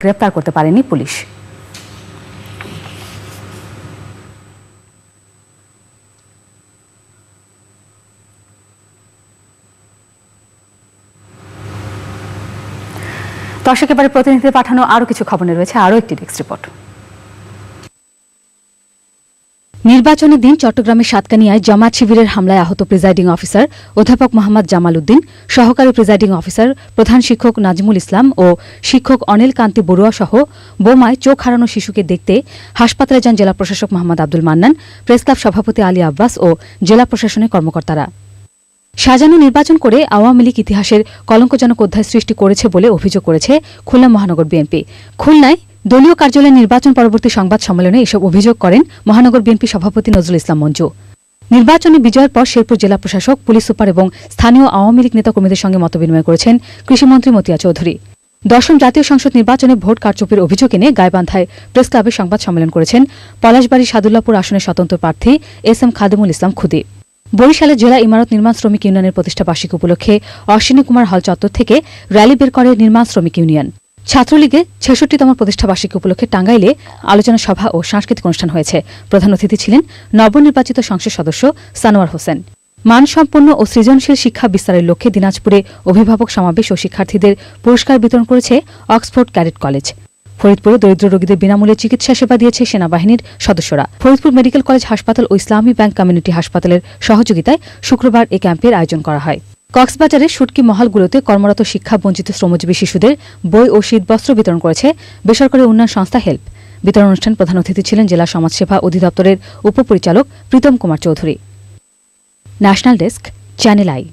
গ্রেপ্তার করতে পারেনি পুলিশ। দর্শক, এবারে প্রতিনিধিদের পাঠানো আরো কিছু খবর রয়েছে, আরো একটি ডেস্ক রিপোর্ট। নির্বাচনের দিন চট্টগ্রামের সাতকানিয়ায় জামায়াত শিবিরের হামলায় আহত প্রিজাইডিং অফিসার অধ্যাপক মোহাম্মদ জামাল উদ্দিন, সহকারী প্রিজাইডিং অফিসার প্রধান শিক্ষক নাজমুল ইসলাম ও শিক্ষক অনিল কান্তি বড়ুয়া সহ বোমায় চোখ হারানো শিশুকে দেখতে হাসপাতালে যান জেলা প্রশাসক মোহাম্মদ আব্দুল মান্নান, প্রেসক্লাব সভাপতি আলী আব্বাস ও জেলা প্রশাসনের কর্মকর্তারা। সাজানো নির্বাচন করে আওয়ামী লীগ ইতিহাসের কলঙ্কজনক অধ্যায় সৃষ্টি করেছে বলে অভিযোগ করেছে খুলনা মহানগর বিএনপি। খুলনায় দলীয় কার্যালয়ে নির্বাচন পরবর্তী সংবাদ সম্মেলনে এসব অভিযোগ করেন মহানগর বিএনপি সভাপতি নজরুল ইসলাম মঞ্জু। নির্বাচনে বিজয়ের পর শেরপুর জেলা প্রশাসক, পুলিশ সুপার এবং স্থানীয় আওয়ামী লীগ নেতাকর্মীদের সঙ্গে মতবিনিময় করেছেন কৃষিমন্ত্রী মতিয়া চৌধুরী। দশম জাতীয় সংসদ নির্বাচনে ভোট কারচুপির অভিযোগ এনে গাইবান্ধায় প্রেস ক্লাবে সংবাদ সম্মেলন করেছেন পলাশবাড়ী সাদুল্লাপুর আসনের স্বতন্ত্র প্রার্থী এস.এম. খাদেমুল ইসলাম খুদী। বরিশালে জেলা ইমারত নির্মাণ শ্রমিক ইউনিয়নের প্রতিষ্ঠা বার্ষিকী উপলক্ষে অশ্বিনী কুমার হল চত্বর থেকে র্যালি বের করে নির্মাণ শ্রমিক ইউনিয়ন। ছাত্রলীগের ৬৬তম প্রতিষ্ঠা বার্ষিকী উপলক্ষে টাঙ্গাইলে আলোচনা সভা ও সাংস্কৃতিক অনুষ্ঠান হয়েছে। প্রধান অতিথি ছিলেন নবনির্বাচিত সংসদ সদস্য সানোয়ার হোসেন। মানসম্পন্ন ও সৃজনশীল শিক্ষা বিস্তারের লক্ষ্যে দিনাজপুরে অভিভাবক সমাবেশ ও শিক্ষার্থীদের পুরস্কার বিতরণ করেছে অক্সফোর্ড ক্যাডেট কলেজ। ফরিদপুরে দরিদ্র রোগীদের বিনামূল্যে চিকিৎসা সেবা দিয়েছে সেনাবাহিনীর সদস্যরা। ফরিদপুর মেডিকেল কলেজ হাসপাতাল ও ইসলামী ব্যাংক কমিউনিটি হাসপাতালের সহযোগিতায় শুক্রবার এই ক্যাম্পের আয়োজন করা হয়। কক্সবাজারের শুটকি মহলগুলোতে কর্মরত শিক্ষা বঞ্চিত শ্রমজীবী শিশুদের বই ও শীতবস্ত্র বিতরণ করেছে বেসরকারি উন্নয়ন সংস্থা হেল্প। বিতরণ অনুষ্ঠানে প্রধান অতিথি ছিলেন জেলা সমাজসেবা অধিদপ্তরের উপপরিচালক Pritam Kumar Chowdhury. National desk, channel I.